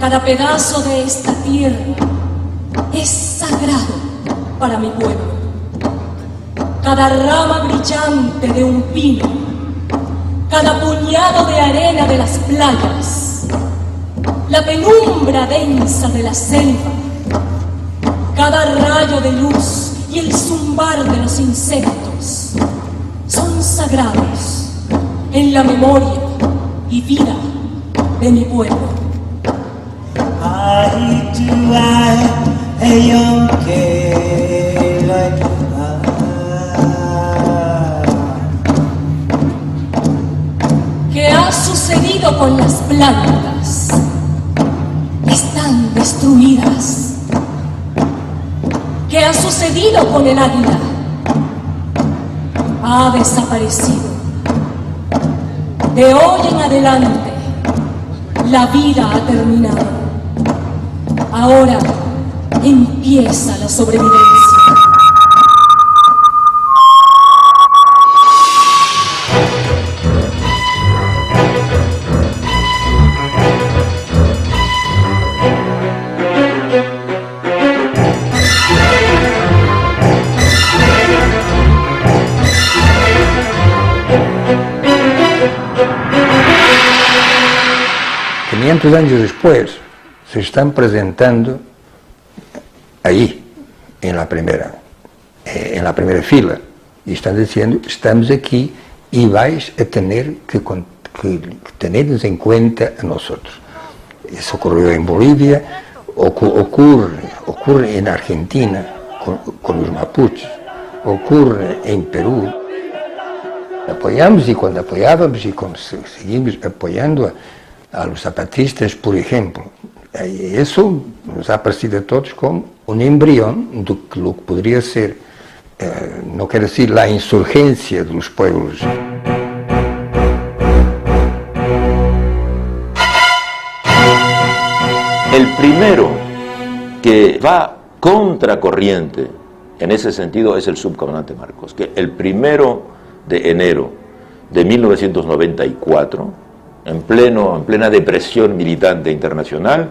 Cada pedazo de esta tierra es sagrado para mi pueblo. Cada rama brillante de un pino, cada puñado de arena de las playas, la penumbra densa de la selva, cada rayo de luz y el zumbar de los insectos son sagrados en la memoria y vida de mi pueblo. ¿Qué ha sucedido con las plantas? Están destruidas. ¿Qué ha sucedido con el águila? Ha desaparecido. De hoy en adelante, la vida ha terminado. Ahora empieza la sobrevivencia. Años después se están presentando ahí, en la primera fila, y están diciendo, estamos aquí y vais a tener que tenernos en cuenta a nosotros. Eso ocurrió en Bolivia, ocurre en Argentina con los mapuches, ocurre en Perú. Apoyamos, y cuando apoyábamos y seguimos apoyando a los zapatistas, por ejemplo. Eso nos ha parecido a todos como un embrión de lo que podría ser, no quiero decir la insurgencia de los pueblos. El primero que va contracorriente en ese sentido es el subcomandante Marcos, que el 1 de enero de 1994, en plena depresión militante internacional,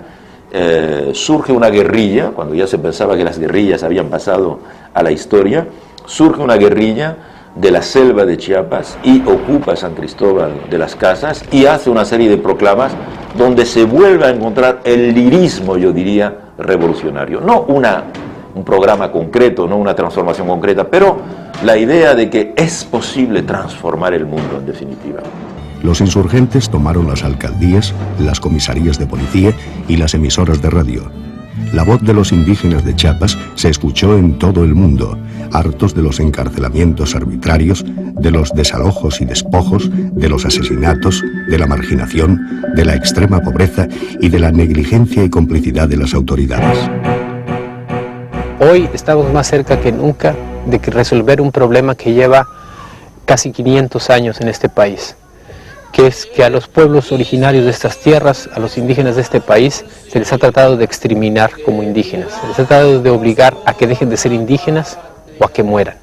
surge una guerrilla, cuando ya se pensaba que las guerrillas habían pasado a la historia, surge una guerrilla de la selva de Chiapas y ocupa San Cristóbal de las Casas y hace una serie de proclamas donde se vuelve a encontrar el lirismo, yo diría, revolucionario. No un programa concreto, no una transformación concreta, pero la idea de que es posible transformar el mundo en definitiva. Los insurgentes tomaron las alcaldías, las comisarías de policía y las emisoras de radio. La voz de los indígenas de Chiapas se escuchó en todo el mundo, hartos de los encarcelamientos arbitrarios, de los desalojos y despojos, de los asesinatos, de la marginación, de la extrema pobreza y de la negligencia y complicidad de las autoridades. Hoy estamos más cerca que nunca de resolver un problema que lleva casi 500 años en este país, que es que a los pueblos originarios de estas tierras, a los indígenas de este país, se les ha tratado de exterminar como indígenas, se les ha tratado de obligar a que dejen de ser indígenas o a que mueran.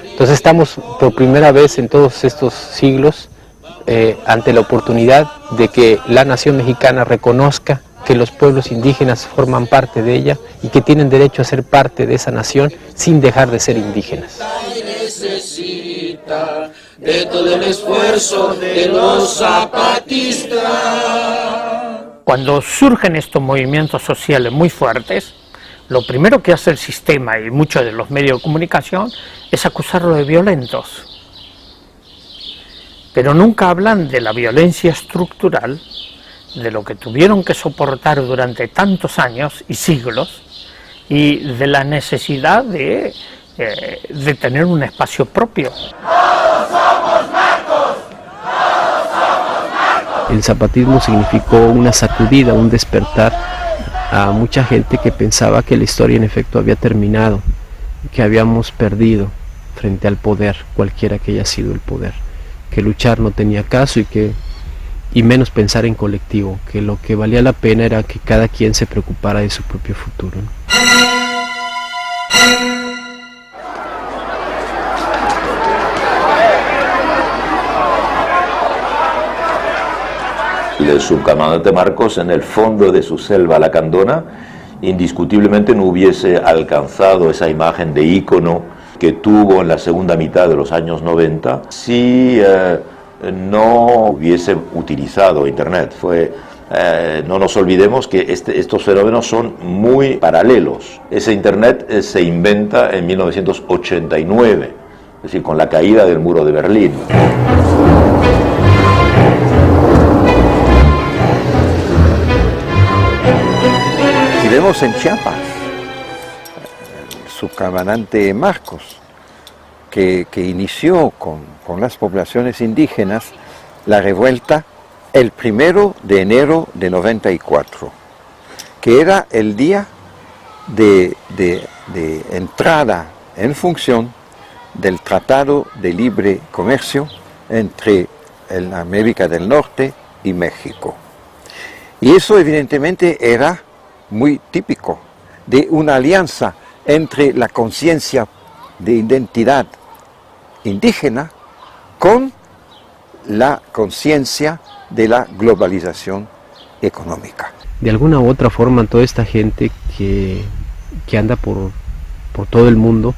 Entonces estamos por primera vez en todos estos siglos ante la oportunidad de que la nación mexicana reconozca que los pueblos indígenas forman parte de ella y que tienen derecho a ser parte de esa nación sin dejar de ser indígenas. De todo el esfuerzo de los zapatistas. Cuando surgen estos movimientos sociales muy fuertes, lo primero que hace el sistema y muchos de los medios de comunicación es acusarlos de violentos. Pero nunca hablan de la violencia estructural, de lo que tuvieron que soportar durante tantos años y siglos, y de la necesidad de tener un espacio propio. El zapatismo significó una sacudida, un despertar a mucha gente que pensaba que la historia en efecto había terminado, que habíamos perdido frente al poder, cualquiera que haya sido el poder, que luchar no tenía caso y menos pensar en colectivo, que lo que valía la pena era que cada quien se preocupara de su propio futuro, ¿no? El subcomandante Marcos, en el fondo de su selva lacandona, indiscutiblemente no hubiese alcanzado esa imagen de ícono que tuvo en la segunda mitad de los años 90 si no hubiese utilizado Internet. No nos olvidemos que estos fenómenos son muy paralelos. Ese Internet se inventa en 1989, es decir, con la caída del muro de Berlín. Y vemos en Chiapas, el subcomandante Marcos, que inició con las poblaciones indígenas la revuelta el 1 de enero de 94, que era el día de entrada en función del Tratado de Libre Comercio entre América del Norte y México. Y eso evidentemente era muy típico de una alianza entre la conciencia de identidad indígena con la conciencia de la globalización económica. De alguna u otra forma, toda esta gente que anda por todo el mundo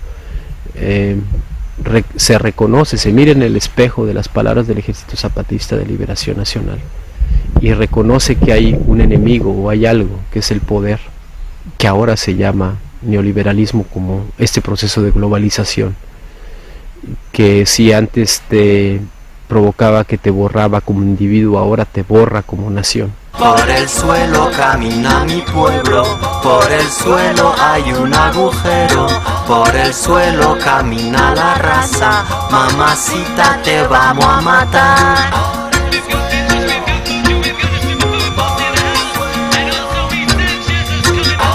se reconoce, se mira en el espejo de las palabras del Ejército Zapatista de Liberación Nacional y reconoce que hay un enemigo o hay algo que es el poder, que ahora se llama neoliberalismo, como este proceso de globalización, que si antes te provocaba que te borraba como individuo, ahora te borra como nación. Por el suelo camina mi pueblo, por el suelo hay un agujero, por el suelo camina la raza, mamacita te vamos a matar.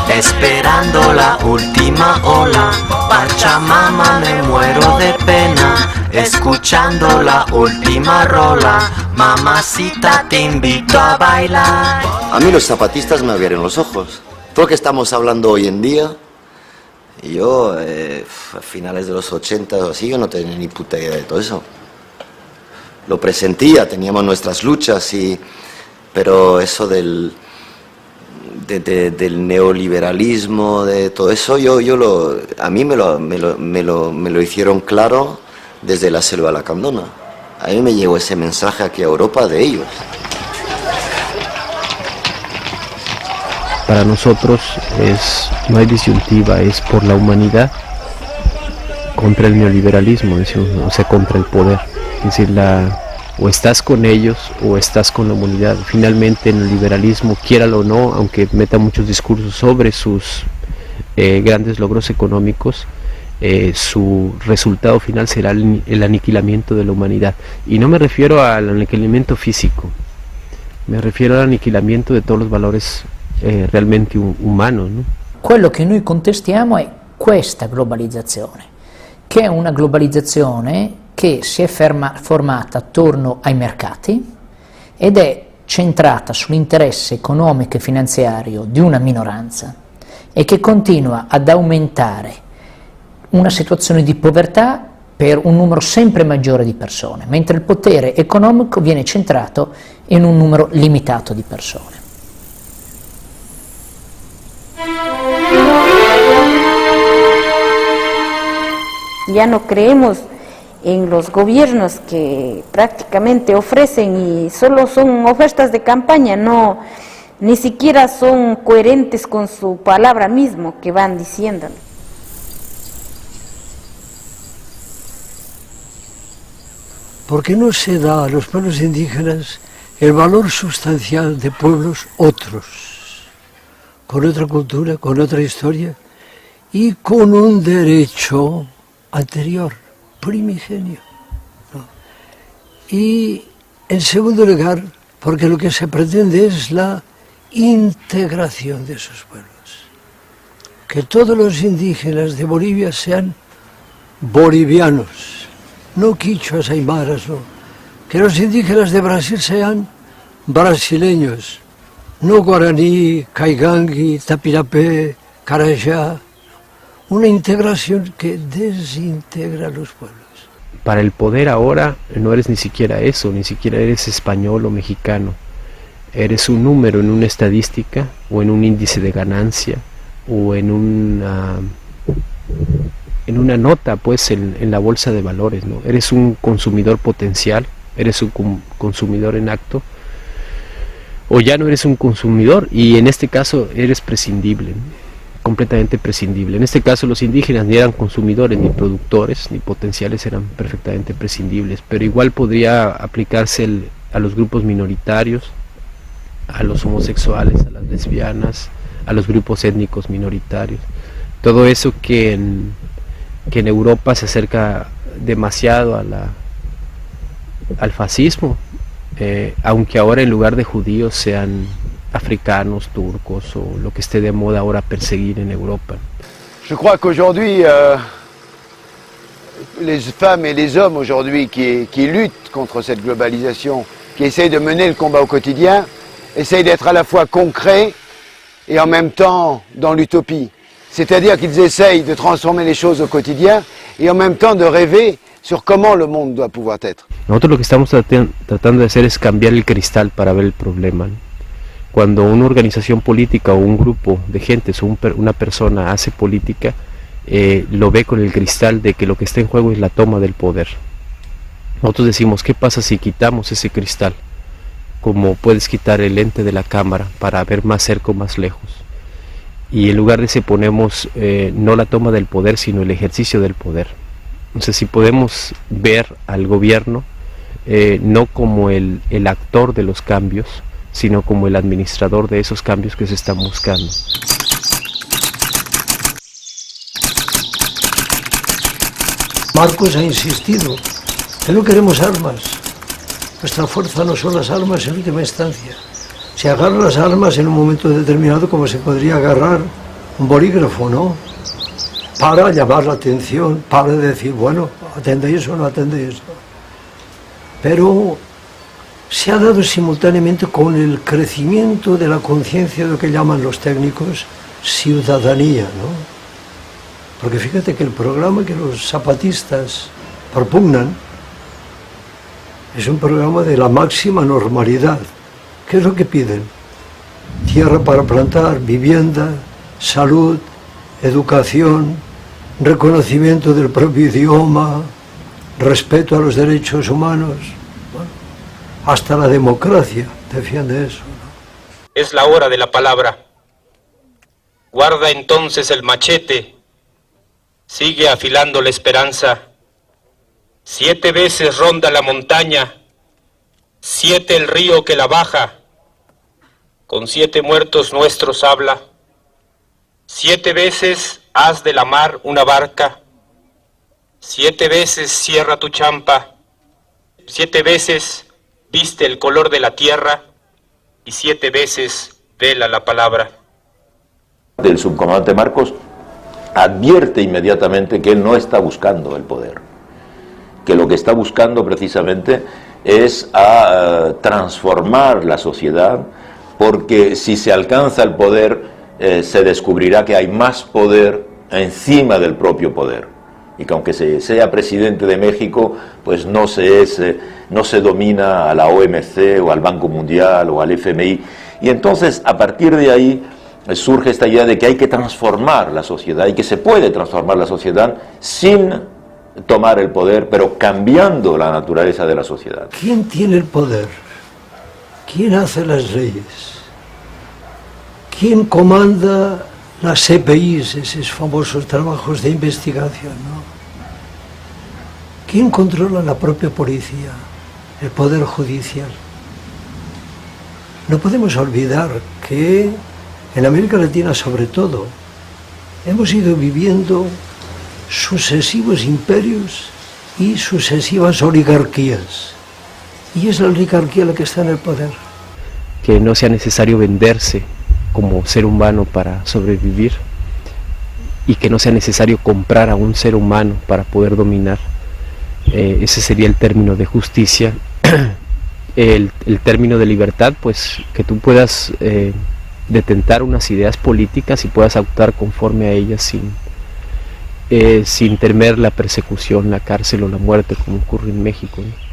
Esperando la última ola, Pachamama me muero de pena, escuchando la última rola, mamacita te invito a bailar. A mí los zapatistas me abrieron los ojos. Todo lo que estamos hablando hoy en día, yo a finales de los 80 o así, yo no tenía ni puta idea de todo eso. Lo presentía, teníamos nuestras luchas, pero eso del neoliberalismo, de todo eso, a mí me lo hicieron claro desde la selva lacandona. A mí me llegó ese mensaje aquí a Europa de ellos. Para nosotros no hay disyuntiva, es por la humanidad contra el neoliberalismo, o sea, contra el poder. Es decir, o estás con ellos o estás con la humanidad. Finalmente el neoliberalismo, quiéralo o no, aunque meta muchos discursos sobre sus grandes logros económicos, su resultado final será el aniquilamiento de la humanidad. Y no me refiero al aniquilamiento físico, me refiero al aniquilamiento de todos los valores realmente umanos, no? Quello che noi contestiamo è questa globalizzazione, che è una globalizzazione che si è formata attorno ai mercati ed è centrata sull'interesse economico e finanziario di una minoranza e che continua ad aumentare una situazione di povertà per un numero sempre maggiore di persone, mentre il potere economico viene centrato in un numero limitato di persone. Ya no creemos en los gobiernos que prácticamente ofrecen y solo son ofertas de campaña, ni siquiera son coherentes con su palabra mismo que van diciendo. Porque no se da a los pueblos indígenas el valor sustancial de pueblos otros, con otra cultura, con otra historia y con un derecho anterior, primigenio, ¿no? Y en segundo lugar, porque lo que se pretende es la integración de esos pueblos. Que todos los indígenas de Bolivia sean bolivianos, no quichuas aymaras, no. Que los indígenas de Brasil sean brasileños, no guaraní, caigangui, tapirapé, carayá. Una integración que desintegra a los pueblos. Para el poder ahora no eres ni siquiera eso, ni siquiera eres español o mexicano. eres un número en una estadística o en un índice de ganancia o en una nota pues en la bolsa de valores, ¿no? Eres un consumidor potencial, eres un consumidor en acto, o ya no eres un consumidor y en este caso eres prescindible, ¿no? Completamente prescindible. En este caso los indígenas ni eran consumidores ni productores ni potenciales, eran perfectamente prescindibles, pero igual podría aplicarse a los grupos minoritarios, a los homosexuales, a las lesbianas, a los grupos étnicos minoritarios, todo eso que en Europa se acerca demasiado al fascismo, aunque ahora en lugar de judíos sean africanos, turcos o lo que esté de moda ahora perseguir en Europa. Je crois qu'aujourd'hui, les femmes et les hommes aujourd'hui qui luttent contre cette globalisation, qui essayent de mener le combat au quotidien, essayent d'être à la fois concrets et en même temps dans l'utopie. C'est-à-dire qu'ils essayent de transformer les choses au quotidien et en même temps de rêver sur comment le monde doit pouvoir être. Nosotros lo que estamos tratando de hacer es cambiar el cristal para ver el problema, ¿no? Cuando una organización política o un grupo de gentes o una persona hace política, lo ve con el cristal de que lo que está en juego es la toma del poder. Nosotros decimos, ¿qué pasa si quitamos ese cristal? Como puedes quitar el lente de la cámara para ver más cerca o más lejos. Y en lugar de ese ponemos no la toma del poder, sino el ejercicio del poder. Entonces, si podemos ver al gobierno no como el actor de los cambios, sino como el administrador de esos cambios que se están buscando. Marcos ha insistido que no queremos armas. Nuestra fuerza no son las armas en última instancia. Se agarran las armas en un momento determinado como se podría agarrar un bolígrafo, ¿no? Para llamar la atención, para decir, bueno, atendéis o no atendéis. Pero se ha dado simultáneamente con el crecimiento de la conciencia de lo que llaman los técnicos ciudadanía, ¿no? Porque fíjate que el programa que los zapatistas propugnan es un programa de la máxima normalidad. ¿Qué es lo que piden? Tierra para plantar, vivienda, salud, educación, reconocimiento del propio idioma, respeto a los derechos humanos. Bueno, hasta la democracia defiende eso, ¿no? Es la hora de la palabra. Guarda entonces el machete, sigue afilando la esperanza. 7 veces ronda la montaña, 7 el río que la baja, con 7 muertos nuestros habla. 7 veces haz de la mar una barca, 7 veces cierra tu champa, 7 veces viste el color de la tierra y 7 veces vela la palabra. El subcomandante Marcos advierte inmediatamente que él no está buscando el poder, que lo que está buscando precisamente es transformar la sociedad, porque si se alcanza el poder se descubrirá que hay más poder encima del propio poder, y que aunque se sea presidente de México, pues no se domina a la OMC o al Banco Mundial o al FMI, y entonces a partir de ahí surge esta idea de que hay que transformar la sociedad y que se puede transformar la sociedad sin tomar el poder, pero cambiando la naturaleza de la sociedad. ¿Quién tiene el poder? ¿Quién hace las leyes? ¿Quién comanda las CPIs, esos famosos trabajos de investigación, ¿no? ¿Quién controla la propia policía, el poder judicial? No podemos olvidar que en América Latina, sobre todo, hemos ido viviendo sucesivos imperios y sucesivas oligarquías. Y es la oligarquía la que está en el poder. Que no sea necesario venderse como ser humano para sobrevivir y que no sea necesario comprar a un ser humano para poder dominar. Ese sería el término de justicia. El término de libertad, pues que tú puedas detentar unas ideas políticas y puedas actuar conforme a ellas sin temer la persecución, la cárcel o la muerte, como ocurre en México, ¿no?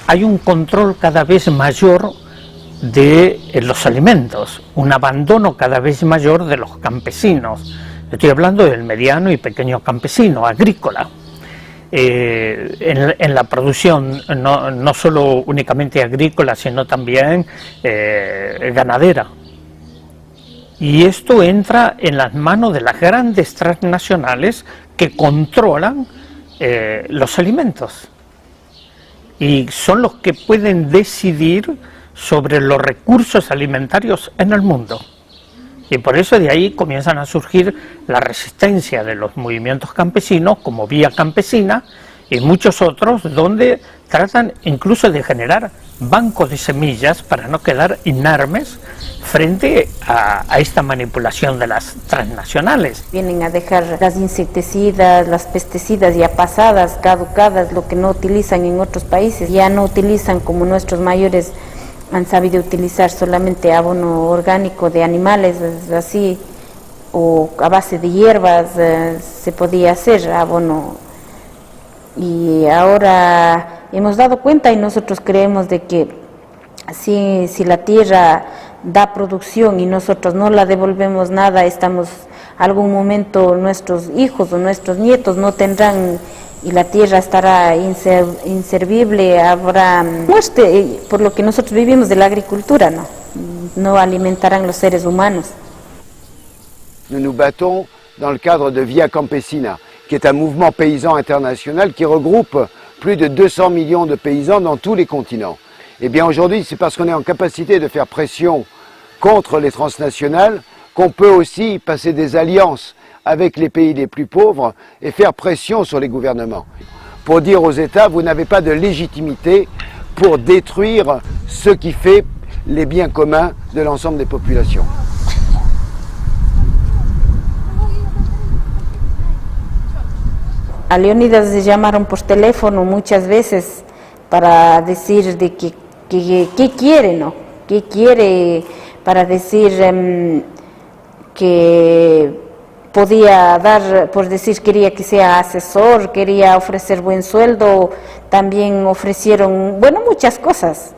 hay un control cada vez mayor de los alimentos, un abandono cada vez mayor de los campesinos. Estoy hablando del mediano y pequeño campesino, agrícola, en la producción no solo únicamente agrícola, sino también ganadera. Y esto entra en las manos de las grandes transnacionales que controlan los alimentos. Y son los que pueden decidir sobre los recursos alimentarios en el mundo. Y por eso de ahí comienzan a surgir la resistencia de los movimientos campesinos como Vía Campesina y muchos otros, donde tratan incluso de generar bancos de semillas para no quedar inermes frente a esta manipulación de las transnacionales. Vienen a dejar las insecticidas, las pesticidas ya pasadas, caducadas, lo que no utilizan en otros países, ya no utilizan como nuestros mayores han sabido utilizar solamente abono orgánico de animales, así, o a base de hierbas se podía hacer abono. Y ahora hemos dado cuenta y nosotros creemos de que si la tierra da producción y nosotros no la devolvemos nada, algún momento nuestros hijos o nuestros nietos no tendrán y la tierra estará inservible, habrá muerte, por lo que nosotros vivimos de la agricultura, no alimentarán los seres humanos. Nous nous battons dans le cadre de Via Campesina, qui est un mouvement paysan international qui regroupe plus de 200 millions de paysans dans tous les continents. Et bien aujourd'hui, c'est parce qu'on est en capacité de faire pression contre les transnationales qu'on peut aussi passer des alliances avec les pays les plus pauvres et faire pression sur les gouvernements pour dire aux États, vous n'avez pas de légitimité pour détruire ce qui fait les biens communs de l'ensemble des populations. A Leónidas le llamaron por teléfono muchas veces para decir de qué quiere, ¿no? ¿Qué quiere? Para decir que podía dar, por decir, quería que sea asesor, quería ofrecer buen sueldo, también ofrecieron, bueno, muchas cosas.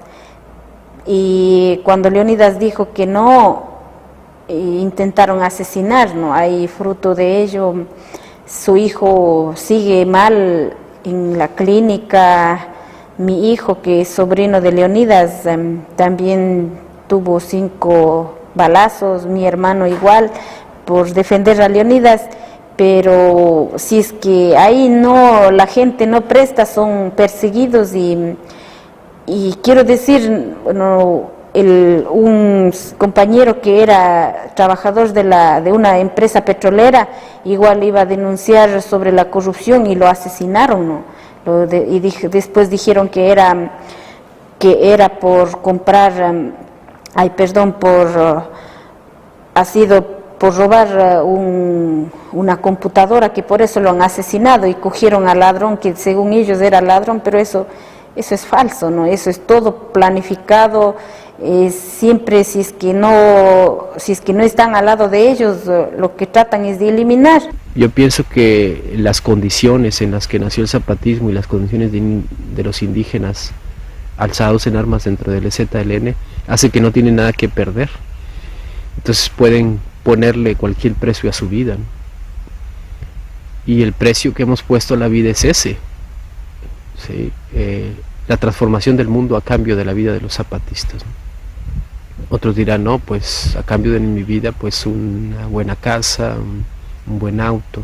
Y cuando Leónidas dijo que no, intentaron asesinar, ¿no? Hay fruto de ello. Su hijo sigue mal en la clínica. Mi hijo, que es sobrino de Leónidas, también tuvo 5 balazos, mi hermano igual, por defender a Leónidas, pero si es que ahí la gente no presta, son perseguidos y quiero decir, un compañero que era trabajador de una empresa petrolera, igual iba a denunciar sobre la corrupción y lo asesinaron, ¿no? Después dijeron que era por comprar, ha sido por robar una computadora, que por eso lo han asesinado y cogieron al ladrón, que según ellos era ladrón, pero eso es falso, ¿no? Eso es todo planificado. Siempre si es que no están al lado de ellos, lo que tratan es de eliminar. Yo pienso que las condiciones en las que nació el zapatismo y las condiciones de los indígenas alzados en armas dentro del EZLN hace que no tienen nada que perder, entonces pueden ponerle cualquier precio a su vida, ¿no? Y el precio que hemos puesto a la vida es ese, ¿sí? La transformación del mundo a cambio de la vida de los zapatistas, ¿no? Otros dirán, no, pues a cambio de mi vida, pues una buena casa, un buen auto.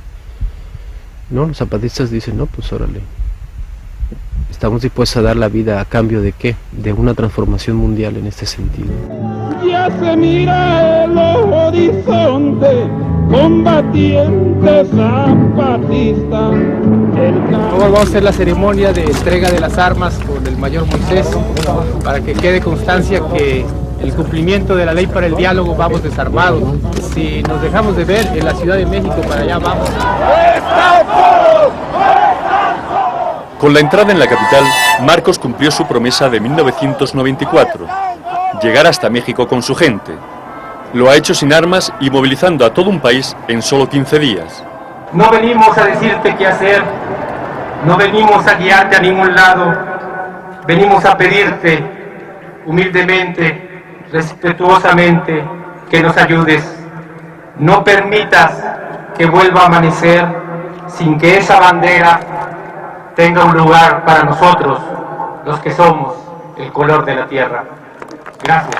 No, los zapatistas dicen, no, pues órale, estamos dispuestos a dar la vida a cambio de ¿qué? De una transformación mundial en este sentido. Ya se mira el horizonte, combatiente zapatista. Ahora vamos a hacer la ceremonia de entrega de las armas por el mayor Moisés, para que quede constancia que el cumplimiento de la ley para el diálogo vamos desarmados. Si nos dejamos de ver en la Ciudad de México, para allá vamos. Con la entrada en la capital, Marcos cumplió su promesa de 1994, llegar hasta México con su gente. Lo ha hecho sin armas y movilizando a todo un país en solo 15 días. No venimos a decirte qué hacer, no venimos a guiarte a ningún lado. venimos a pedirte humildemente, respetuosamente, que nos ayudes. No permitas que vuelva a amanecer sin que esa bandera tenga un lugar para nosotros, los que somos el color de la tierra. Gracias.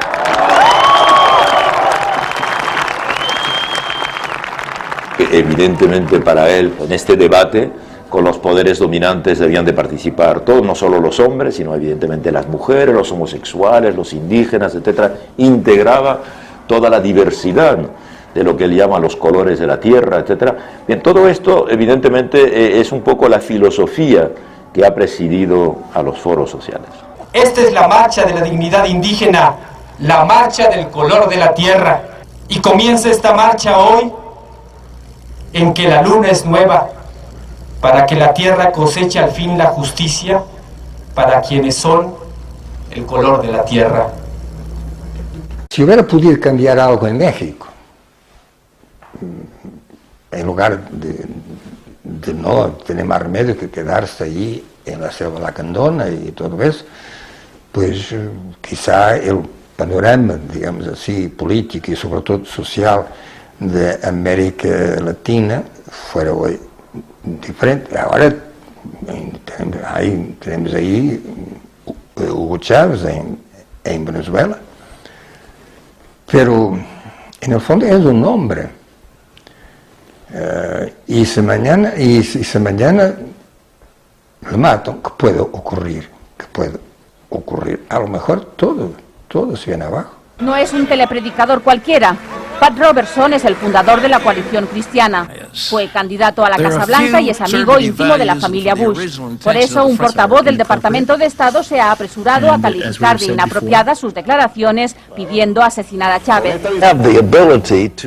Evidentemente para él, en este debate, con los poderes dominantes debían de participar todos, no solo los hombres, sino evidentemente las mujeres, los homosexuales, los indígenas, etc. Integraba toda la diversidad de lo que él llama los colores de la tierra, etc. Bien, todo esto evidentemente es un poco la filosofía que ha presidido a los foros sociales. Esta es la marcha de la dignidad indígena, la marcha del color de la tierra. Y comienza esta marcha hoy, en que la luna es nueva, para que la tierra coseche al fin la justicia para quienes son el color de la tierra. Si hubiera podido cambiar algo en México, en lugar de no tener más remedio que quedarse allí en la selva lacandona y todo eso, pues quizá el panorama, digamos así, político y sobre todo social de América Latina fuera hoy diferente. Ahora tenemos ahí Hugo Chávez en Venezuela, pero en el fondo es un hombre. Y si mañana lo matan, ¿qué puede ocurrir? A lo mejor todo se viene abajo. No es un telepredicador cualquiera. Pat Robertson es el fundador de la coalición cristiana. Fue candidato a la Casa Blanca y es amigo íntimo de la familia Bush. Por eso, un portavoz del Departamento de Estado se ha apresurado a calificar de inapropiadas sus declaraciones pidiendo asesinar a Chávez.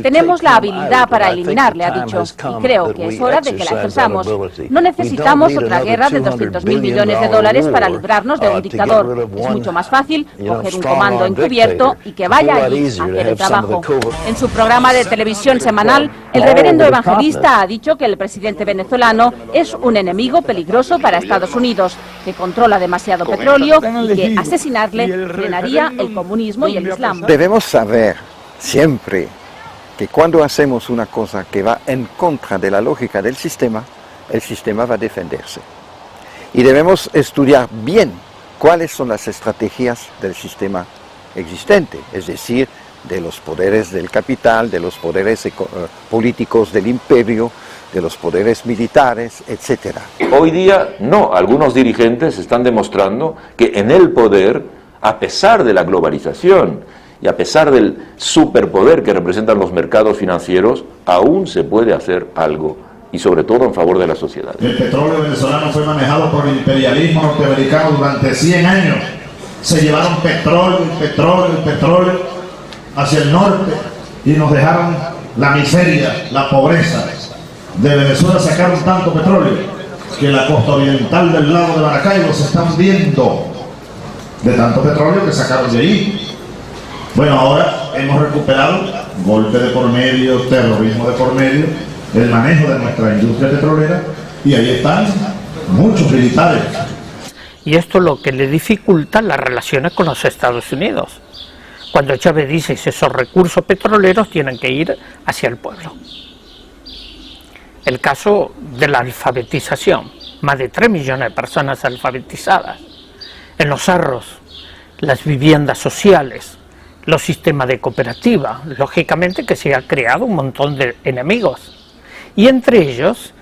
Tenemos la habilidad para eliminarle, ha dicho, y creo que es hora de que la ejerzamos. No necesitamos otra guerra de 200.000 millones de dólares para librarnos de un dictador. Es mucho más fácil coger un comando encubierto y que vaya allí a hacer el trabajo. En su programa de televisión semanal, el reverendo evangelista ha dicho que el presidente venezolano es un enemigo peligroso para Estados Unidos, que controla demasiado petróleo y que asesinarle frenaría el comunismo y el Islam. Debemos saber siempre que cuando hacemos una cosa que va en contra de la lógica del sistema, el sistema va a defenderse. Y debemos estudiar bien cuáles son las estrategias del sistema existente, es decir, de los poderes del capital, de los poderes políticos del imperio, de los poderes militares, etc. Hoy día no, algunos dirigentes están demostrando que en el poder, a pesar de la globalización y a pesar del superpoder que representan los mercados financieros, aún se puede hacer algo, y sobre todo en favor de la sociedad. El petróleo venezolano fue manejado por el imperialismo norteamericano durante 100 años. Se llevaron petróleo hacia el norte y nos dejaron la miseria, la pobreza. De Venezuela sacaron tanto petróleo que la costa oriental del lago de Maracaibo se está hundiendo de tanto petróleo que sacaron de ahí. Bueno, ahora hemos recuperado, golpe de por medio, terrorismo de por medio, el manejo de nuestra industria petrolera, y ahí están muchos militares. Y esto es lo que le dificulta las relaciones con los Estados Unidos. Cuando Chávez dice que esos recursos petroleros tienen que ir hacia el pueblo. El caso de la alfabetización, más de 3 millones de personas alfabetizadas. En los cerros, las viviendas sociales, los sistemas de cooperativa, lógicamente que se ha creado un montón de enemigos. Y entre ellos,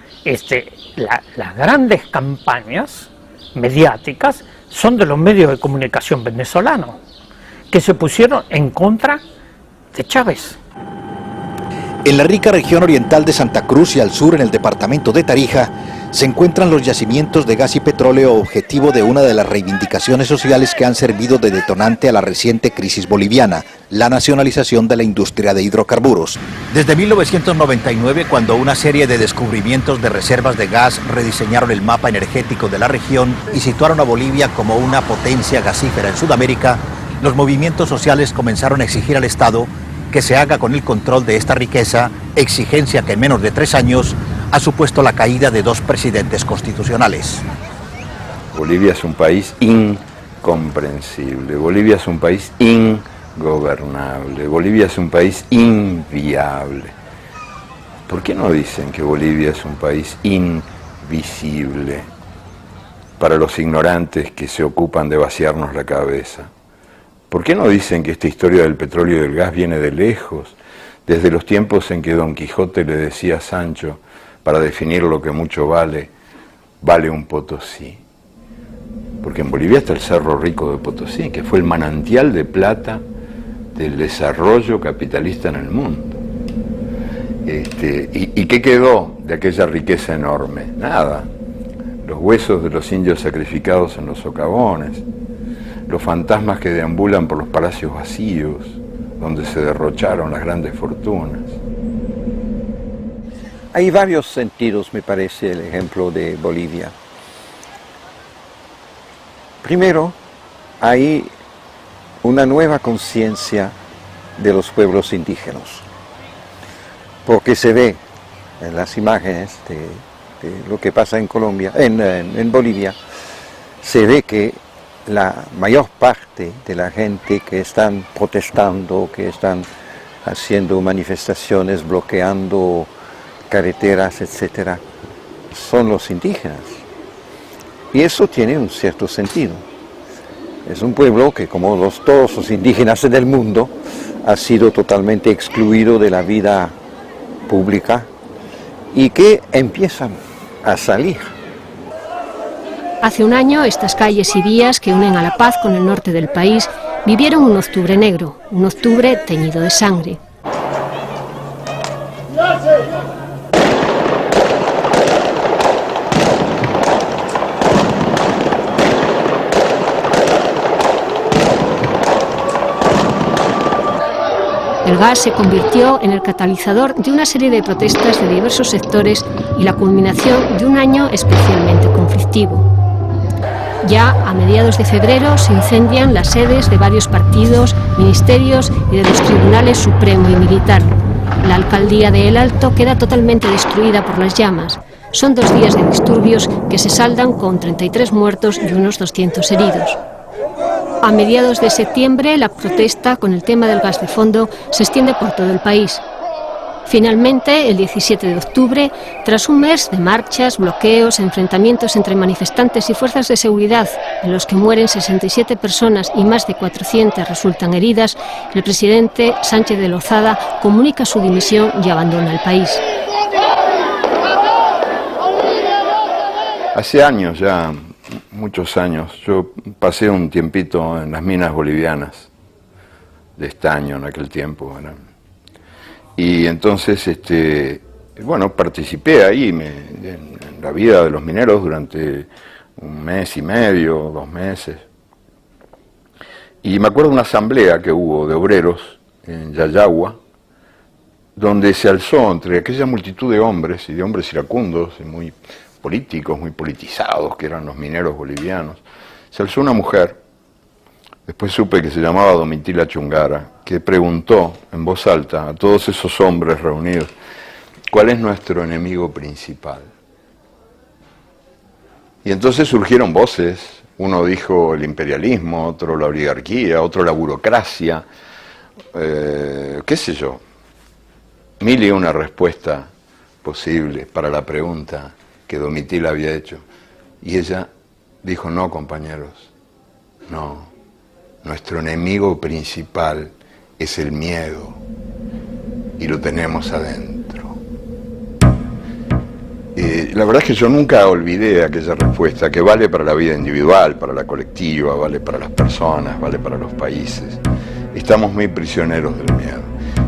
las grandes campañas mediáticas son de los medios de comunicación venezolanos, que se pusieron en contra de Chávez. En la rica región oriental de Santa Cruz y al sur en el departamento de Tarija se encuentran los yacimientos de gas y petróleo, objetivo de una de las reivindicaciones sociales que han servido de detonante a la reciente crisis boliviana, la nacionalización de la industria de hidrocarburos. Desde 1999, cuando una serie de descubrimientos de reservas de gas rediseñaron el mapa energético de la región y situaron a Bolivia como una potencia gasífera en Sudamérica, los movimientos sociales comenzaron a exigir al Estado que se haga con el control de esta riqueza, exigencia que en menos de 3 años ha supuesto la caída de 2 presidentes constitucionales. Bolivia es un país incomprensible. Bolivia es un país ingobernable. Bolivia es un país inviable. ¿Por qué no dicen que Bolivia es un país invisible para los ignorantes que se ocupan de vaciarnos la cabeza? ¿Por qué no dicen que esta historia del petróleo y del gas viene de lejos, desde los tiempos en que Don Quijote le decía a Sancho, para definir lo que mucho vale, vale un Potosí? Porque en Bolivia está el Cerro Rico de Potosí, que fue el manantial de plata del desarrollo capitalista en el mundo. ¿Y qué quedó de aquella riqueza enorme? Nada. Los huesos de los indios sacrificados en los socavones, los fantasmas que deambulan por los palacios vacíos, donde se derrocharon las grandes fortunas. Hay varios sentidos, me parece, el ejemplo de Bolivia. Primero, hay una nueva conciencia de los pueblos indígenas, porque se ve en las imágenes de lo que pasa en Colombia, en Bolivia, se ve que la mayor parte de la gente que están protestando, que están haciendo manifestaciones, bloqueando carreteras, etc., son los indígenas. Y eso tiene un cierto sentido. Es un pueblo que, como todos los indígenas del mundo, ha sido totalmente excluido de la vida pública y que empiezan a salir. Hace un año, estas calles y vías que unen a La Paz con el norte del país vivieron un octubre negro, un octubre teñido de sangre. El gas se convirtió en el catalizador de una serie de protestas de diversos sectores y la culminación de un año especialmente conflictivo. Ya a mediados de febrero se incendian las sedes de varios partidos, ministerios y de los tribunales supremo y militar. La alcaldía de El Alto queda totalmente destruida por las llamas. Son 2 días de disturbios que se saldan con 33 muertos y unos 200 heridos. A mediados de septiembre, la protesta con el tema del gas de fondo se extiende por todo el país. Finalmente, el 17 de octubre, tras un mes de marchas, bloqueos, enfrentamientos entre manifestantes y fuerzas de seguridad, en los que mueren 67 personas y más de 400 resultan heridas, el presidente Sánchez de Lozada comunica su dimisión y abandona el país. Hace años ya, muchos años, yo pasé un tiempito en las minas bolivianas de estaño en aquel tiempo, ¿verdad? Y entonces, bueno, participé ahí en la vida de los mineros durante 1 mes y medio, 2 meses. Y me acuerdo de una asamblea que hubo de obreros en Yayagua, donde se alzó entre aquella multitud de hombres, y de hombres iracundos, y muy políticos, muy politizados, que eran los mineros bolivianos, se alzó una mujer, después supe que se llamaba Domitila Chungara, que preguntó en voz alta a todos esos hombres reunidos, ¿cuál es nuestro enemigo principal? Y entonces surgieron voces, uno dijo el imperialismo, otro la oligarquía, otro la burocracia, qué sé yo, 1001 respuesta posible para la pregunta que Domitila había hecho. Y ella dijo, no, compañeros, no, nuestro enemigo principal es el miedo y lo tenemos adentro. La verdad es que yo nunca olvidé aquella respuesta que vale para la vida individual, para la colectiva, vale para las personas, vale para los países. Estamos muy prisioneros del miedo.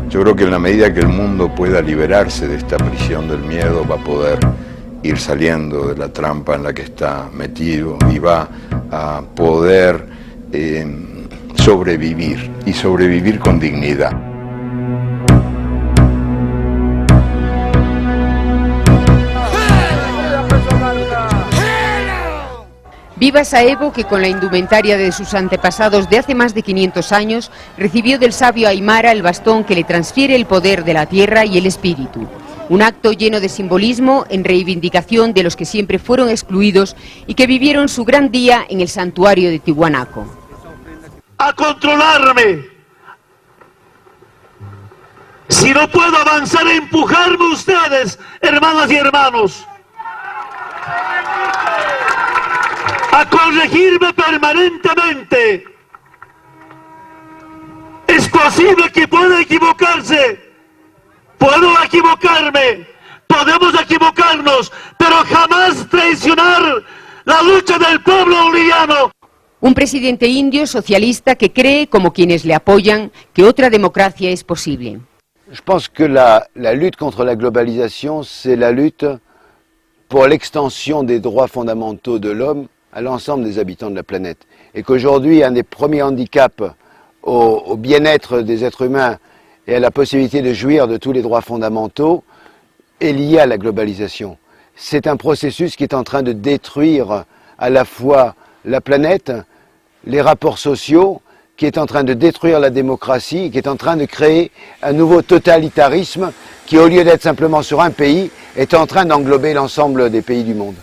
Yo creo que en la medida que el mundo pueda liberarse de esta prisión del miedo, va a poder ir saliendo de la trampa en la que está metido y va a poder sobrevivir, y sobrevivir con dignidad. Viva Saevo, que con la indumentaria de sus antepasados de hace más de 500 años, recibió del sabio Aymara el bastón que le transfiere el poder de la tierra y el espíritu. Un acto lleno de simbolismo en reivindicación de los que siempre fueron excluidos y que vivieron su gran día en el santuario de Tiwanaku. A controlarme. Si no puedo avanzar, empujarme ustedes, hermanas y hermanos. A corregirme permanentemente. Es posible que pueda equivocarse. Puedo equivocarme. Podemos equivocarnos, pero jamás traicionar la lucha del pueblo boliviano. Un presidente indio socialista que cree, como quienes le apoyan, que otra democracia es posible. Je pense que la lutte contre la globalisation, c'est la lutte pour l'extension des droits fondamentaux de l'homme à l'ensemble des habitants de la planète. Et qu'aujourd'hui, un des premiers handicaps au bien-être des êtres humains et à la possibilité de jouir de tous les droits fondamentaux est lié à la globalisation. C'est un processus qui est en train de détruire à la fois la planète, les rapports sociaux, qui est en train de détruire la démocratie, qui est en train de créer un nouveau totalitarisme qui, au lieu d'être simplement sur un pays, est en train d'englober l'ensemble des pays du monde.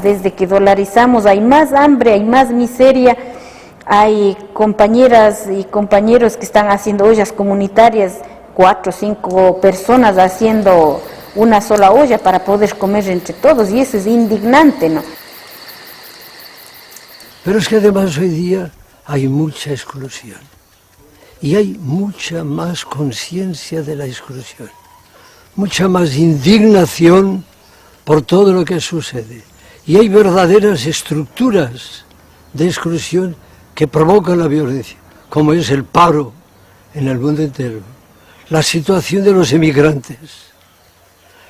Desde que dolarizamos hay más hambre, hay más miseria, hay compañeras y compañeros que están haciendo ollas comunitarias, 4 o 5 personas haciendo una sola olla para poder comer entre todos, y eso es indignante, ¿no? Pero es que además hoy día hay mucha exclusión y hay mucha más conciencia de la exclusión, mucha más indignación por todo lo que sucede, y hay verdaderas estructuras de exclusión que provocan la violencia, como es el paro en el mundo entero, la situación de los emigrantes,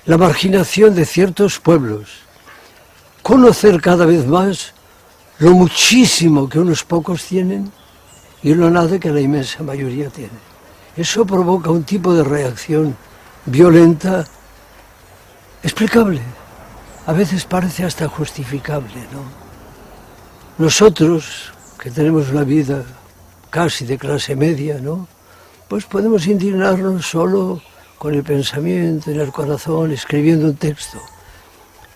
la marginación de ciertos pueblos, conocer cada vez más lo muchísimo que unos pocos tienen y lo nada que la inmensa mayoría tiene. Eso provoca un tipo de reacción violenta, explicable, a veces parece hasta justificable, ¿no? Nosotros, que tenemos una vida casi de clase media, ¿no?, pues podemos indignarnos solo con el pensamiento, en el corazón, escribiendo un texto.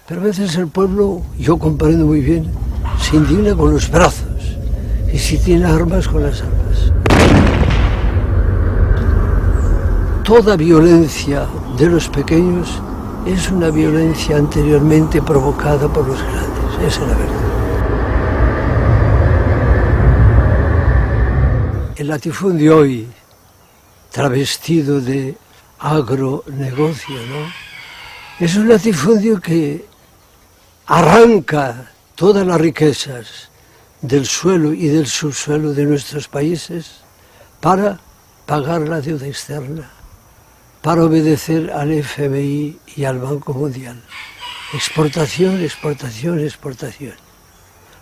Pero a veces el pueblo, yo comprendo muy bien, se indigna con los brazos, y si tiene armas, con las armas. Toda violencia de los pequeños es una violencia anteriormente provocada por los grandes, esa es la verdad. El latifundio hoy, travestido de agronegocio, ¿no?, es un latifundio que arranca todas las riquezas del suelo y del subsuelo de nuestros países para pagar la deuda externa, para obedecer al FMI y al Banco Mundial. Exportación, exportación, exportación.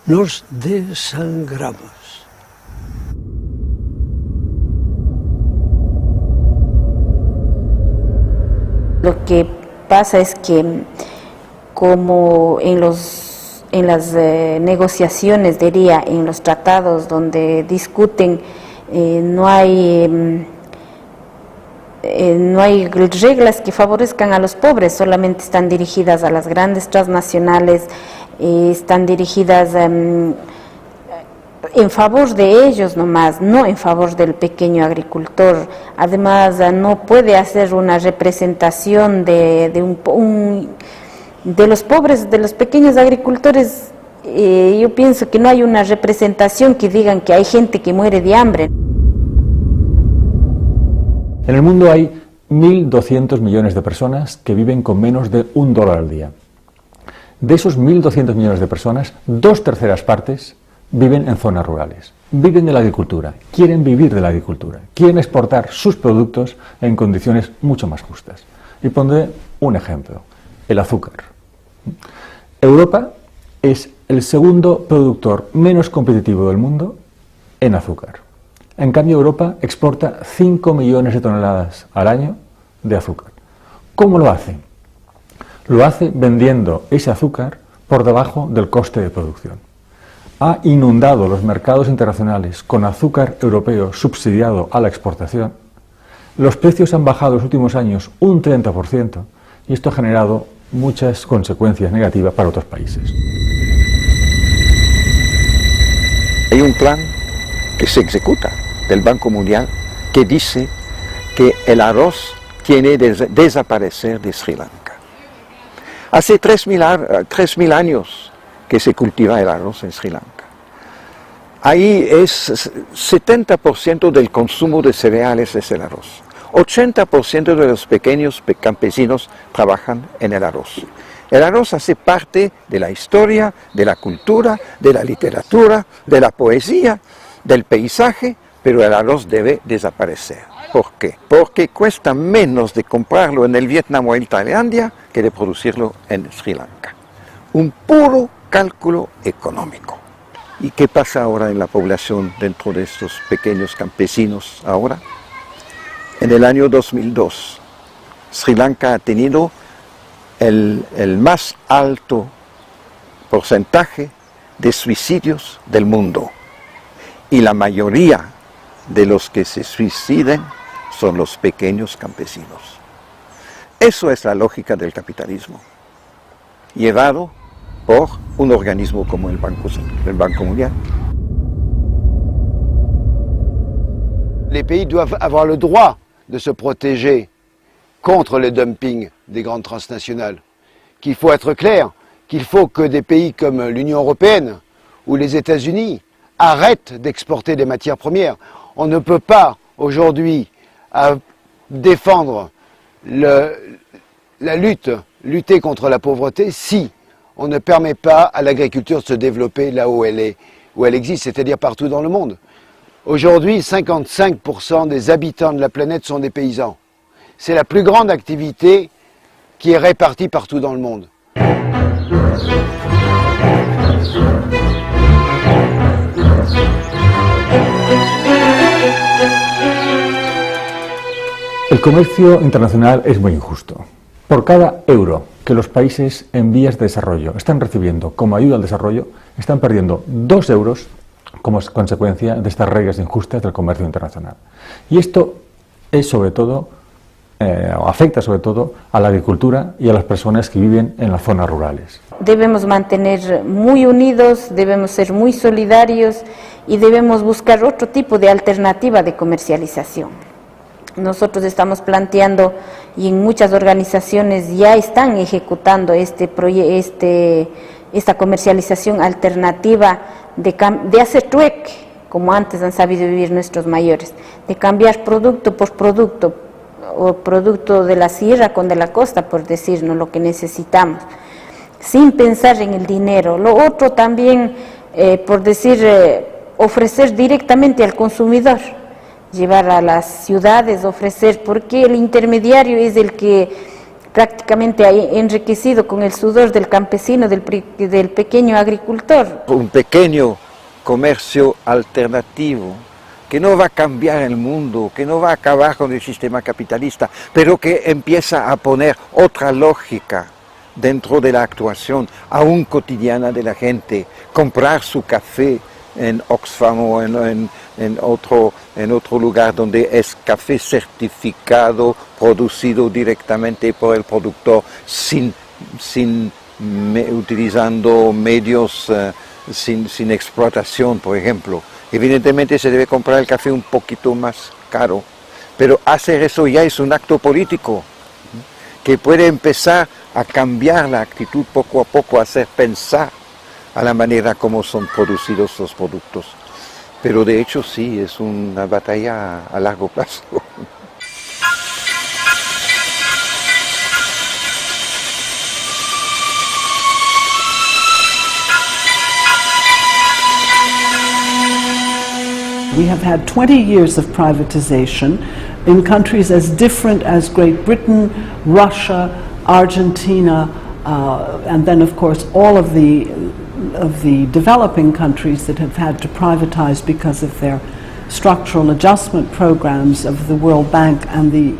Nos desangramos. Lo que pasa es que, como en las negociaciones, diría, en los tratados donde discuten, no hay reglas que favorezcan a los pobres, solamente están dirigidas a las grandes transnacionales, están dirigidas en favor de ellos nomás, no en favor del pequeño agricultor. Además, no puede hacer una representación de los pobres, de los pequeños agricultores. Yo pienso que no hay una representación que digan que hay gente que muere de hambre. En el mundo hay 1.200 millones de personas que viven con menos de $1 al día. De esos 1.200 millones de personas, 2/3 partes viven en zonas rurales, viven de la agricultura, quieren vivir de la agricultura, quieren exportar sus productos en condiciones mucho más justas. Y pondré un ejemplo, el azúcar. Europa es el segundo productor menos competitivo del mundo en azúcar. En cambio, Europa exporta 5 millones de toneladas al año de azúcar. ¿Cómo lo hace? Lo hace vendiendo ese azúcar por debajo del coste de producción. Ha inundado los mercados internacionales con azúcar europeo subsidiado a la exportación Los precios han bajado en los últimos años un 30% y esto ha generado muchas consecuencias negativas para otros países. Hay un plan que se ejecuta del Banco Mundial que dice que el arroz tiene que desaparecer de Sri Lanka. Hace 3.000 años que se cultiva el arroz en Sri Lanka. Ahí es 70% del consumo de cereales es el arroz. 80% de los pequeños campesinos trabajan en el arroz. El arroz hace parte de la historia, de la cultura, de la literatura, de la poesía, del paisaje, pero el arroz debe desaparecer. ¿Por qué? Porque cuesta menos de comprarlo en el Vietnam o en Tailandia que de producirlo en Sri Lanka. Un puro cálculo económico. ¿Y qué pasa ahora en la población dentro de estos pequeños campesinos ahora? En el año 2002, Sri Lanka ha tenido el más alto porcentaje de suicidios del mundo. Y la mayoría de los que se suiciden son los pequeños campesinos. Eso es la lógica del capitalismo, llevado por un organismo como el Banco Mundial. Les pays doivent avoir le droit de se protéger contre le dumping des grandes transnationales. Qu'il faut être clair, qu'il faut que des pays comme l'Union européenne ou les États-Unis arrêtent d'exporter des matières premières. On ne peut pas aujourd'hui défendre lutter contre la pauvreté si on ne permet pas à l'agriculture de se développer là où elle existe, c'est-à-dire partout dans le monde. Aujourd'hui, 55% des habitants de la planète sont des paysans. C'est la plus grande activité qui est répartie partout dans le monde. El comercio internacional es muy injusto. Por cada euro que los países en vías de desarrollo están recibiendo como ayuda al desarrollo, están perdiendo 2 euros como consecuencia de estas reglas injustas del comercio internacional. Y esto es sobre todo, afecta sobre todo a la agricultura y a las personas que viven en las zonas rurales. Debemos mantener muy unidos, debemos ser muy solidarios y debemos buscar otro tipo de alternativa de comercialización. Nosotros estamos planteando y en muchas organizaciones ya están ejecutando esta comercialización alternativa de hacer trueque, como antes han sabido vivir nuestros mayores, de cambiar producto por producto, o producto de la sierra con de la costa, por decirnos lo que necesitamos, sin pensar en el dinero. Lo otro también, por decir, ofrecer directamente al consumidor, llevar a las ciudades, ofrecer, porque el intermediario es el que prácticamente ha enriquecido con el sudor del campesino, del pequeño agricultor. Un pequeño comercio alternativo que no va a cambiar el mundo, que no va a acabar con el sistema capitalista, pero que empieza a poner otra lógica dentro de la actuación aún cotidiana de la gente. Comprar su café en Oxfam o en otro lugar donde es café certificado, producido directamente por el productor, utilizando medios sin explotación, por ejemplo. Evidentemente se debe comprar el café un poquito más caro, pero hacer eso ya es un acto político que puede empezar a cambiar la actitud poco a poco, a hacer pensar a la manera como son producidos los productos. Pero de hecho sí, es una batalla a largo plazo. We have had 20 years of privatization in countries as different as Great Britain, Russia, Argentina, and then of course all of the developing countries that have had to privatize because of their structural adjustment programs of the World Bank and the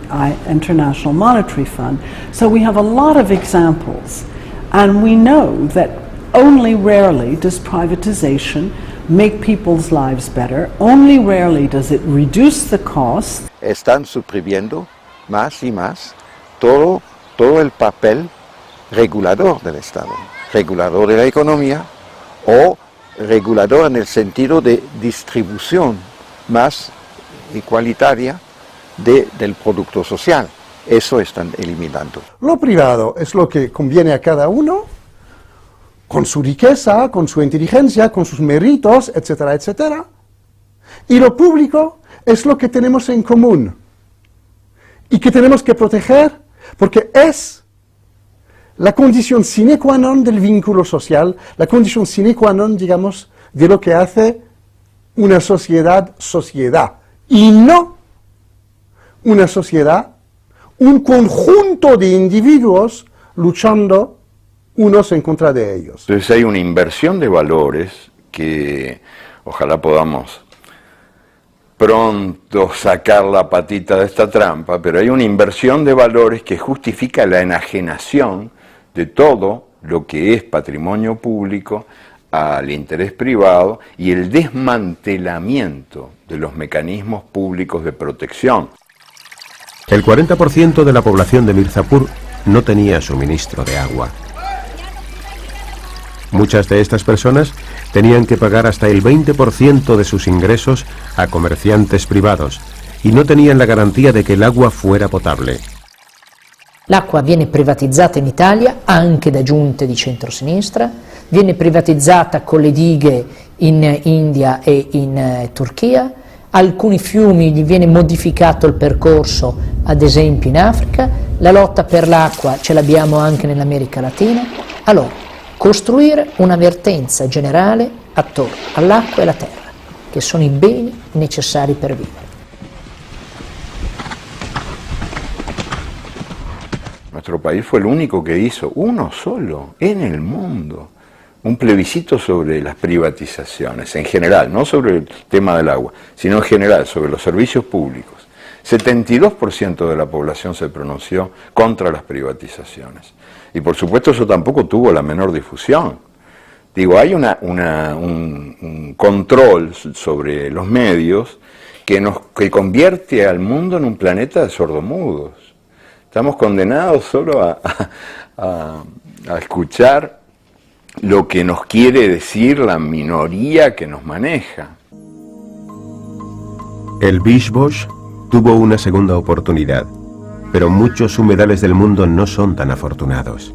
International Monetary Fund. So we have a lot of examples, and we know that only rarely does privatization make people's lives better, only rarely does it reduce the cost. están suprimiendo más y más todo el papel regulador del Estado, regulador de la economía o regulador en el sentido de distribución más igualitaria del producto social. Eso están eliminando. Lo privado es lo que conviene a cada uno, con su riqueza, con su inteligencia, con sus méritos, etcétera, etcétera. Y lo público es lo que tenemos en común y que tenemos que proteger porque es la condición sine qua non del vínculo social, la condición sine qua non, digamos, de lo que hace una sociedad, y no una sociedad, un conjunto de individuos luchando unos en contra de ellos. Entonces hay una inversión de valores que ojalá podamos pronto sacar la patita de esta trampa, pero hay una inversión de valores que justifica la enajenación de todo lo que es patrimonio público al interés privado y el desmantelamiento de los mecanismos públicos de protección. El 40% de la población de Mirzapur no tenía suministro de agua. Muchas de estas personas tenían que pagar hasta el 20% de sus ingresos a comerciantes privados y no tenían la garantía de que el agua fuera potable. L'acqua viene privatizzata in Italia anche da giunte di centrosinistra, viene privatizzata con le dighe in India e in Turchia, alcuni fiumi gli viene modificato il percorso, ad esempio in Africa, la lotta per l'acqua ce l'abbiamo anche nell'America Latina. Allora, costruire un'avvertenza generale attorno all'acqua e alla terra, che sono i beni necessari per vivere. Nuestro país fue el único que hizo, uno solo, en el mundo, un plebiscito sobre las privatizaciones, en general, no sobre el tema del agua, sino en general, sobre los servicios públicos. 72% de la población se pronunció contra las privatizaciones. Y por supuesto eso tampoco tuvo la menor difusión. Digo, hay un control sobre los medios que convierte al mundo en un planeta de sordomudos. Estamos condenados solo a escuchar lo que nos quiere decir la minoría que nos maneja. El Beach Bosch tuvo una segunda oportunidad, pero muchos humedales del mundo no son tan afortunados.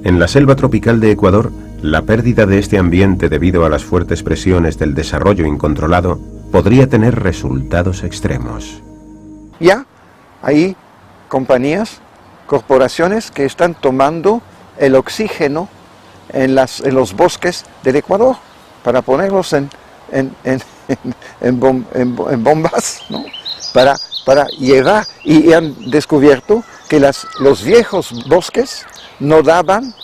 En la selva tropical de Ecuador, la pérdida de este ambiente debido a las fuertes presiones del desarrollo incontrolado podría tener resultados extremos. Ya, hay compañías, corporaciones que están tomando el oxígeno en los bosques del Ecuador para ponerlos en bombas, ¿no? Para llevar, y han descubierto que los viejos bosques no daban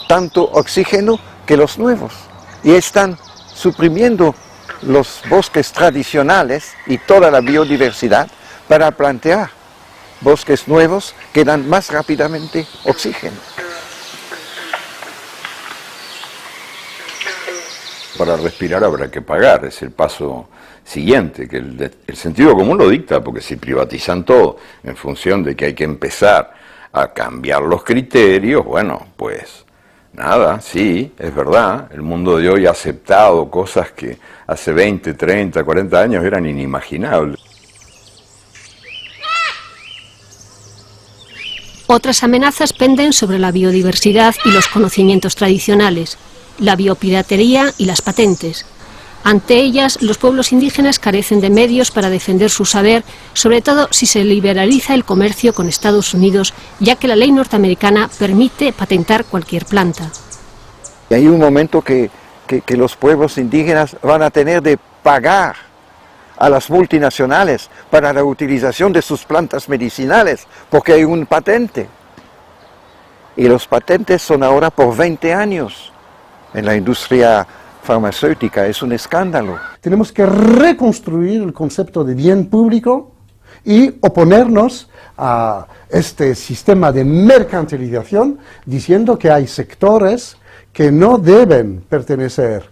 tanto oxígeno que los nuevos, y están suprimiendo los bosques tradicionales y toda la biodiversidad para plantear bosques nuevos que dan más rápidamente oxígeno. Para respirar habrá que pagar, es el paso siguiente, que el sentido común lo dicta, porque si privatizan todo en función de que hay que empezar a cambiar los criterios, bueno, pues nada, sí, es verdad, el mundo de hoy ha aceptado cosas que hace 20, 30, 40 años eran inimaginables. Otras amenazas penden sobre la biodiversidad y los conocimientos tradicionales, la biopiratería y las patentes. Ante ellas, los pueblos indígenas carecen de medios para defender su saber, sobre todo si se liberaliza el comercio con Estados Unidos, ya que la ley norteamericana permite patentar cualquier planta. Y hay un momento que los pueblos indígenas van a tener de pagar a las multinacionales para la utilización de sus plantas medicinales, porque hay un patente. Y los patentes son ahora por 20 años. En la industria farmacéutica es un escándalo. Tenemos que reconstruir el concepto de bien público y oponernos a este sistema de mercantilización, diciendo que hay sectores que no deben pertenecer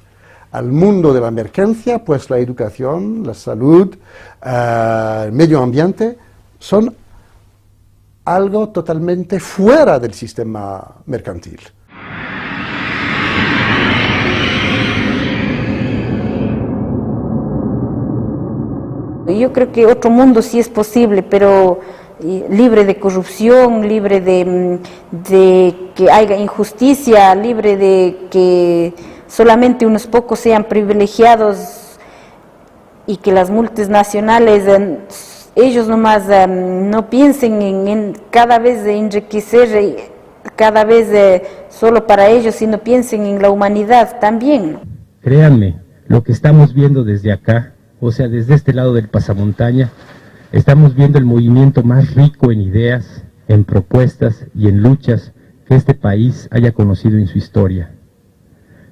al mundo de la emergencia, pues la educación, la salud, el medio ambiente son algo totalmente fuera del sistema mercantil. Yo creo que otro mundo sí es posible, pero libre de corrupción, libre de que haya injusticia, libre de que solamente unos pocos sean privilegiados y que las multinacionales, ellos nomás no piensen en cada vez enriquecer, cada vez solo para ellos, sino piensen en la humanidad también. Créanme, lo que estamos viendo desde acá, o sea, desde este lado del pasamontaña, estamos viendo el movimiento más rico en ideas, en propuestas y en luchas que este país haya conocido en su historia.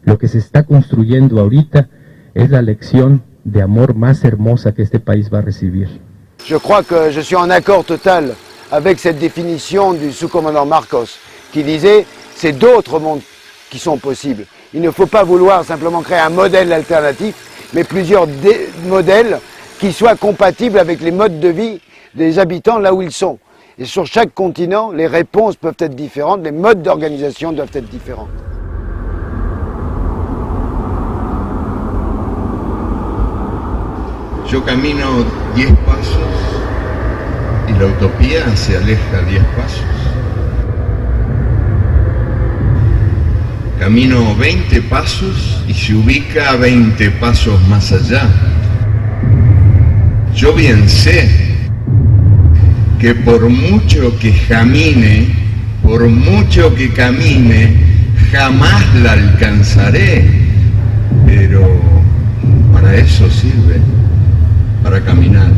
Lo que se está construyendo ahorita es la lección de amor más hermosa que este país va a recibir. Je crois que je suis en accord total avec cette définition du sous-commandant Marcos, qui disait c'est d'autres mondes qui sont possibles. Il ne faut pas vouloir simplement créer un modèle alternatif, mais plusieurs modèles qui soient compatibles avec les modes de vie des habitants là où ils sont. Et sur chaque continent, les réponses peuvent être différentes, les modes d'organisation doivent être différents. Yo camino 10 pasos y la utopía se aleja 10 pasos. Camino 20 pasos y se ubica 20 pasos más allá. Yo bien sé que por mucho que camine, por mucho que camine, jamás la alcanzaré, pero para eso sirve, para caminar.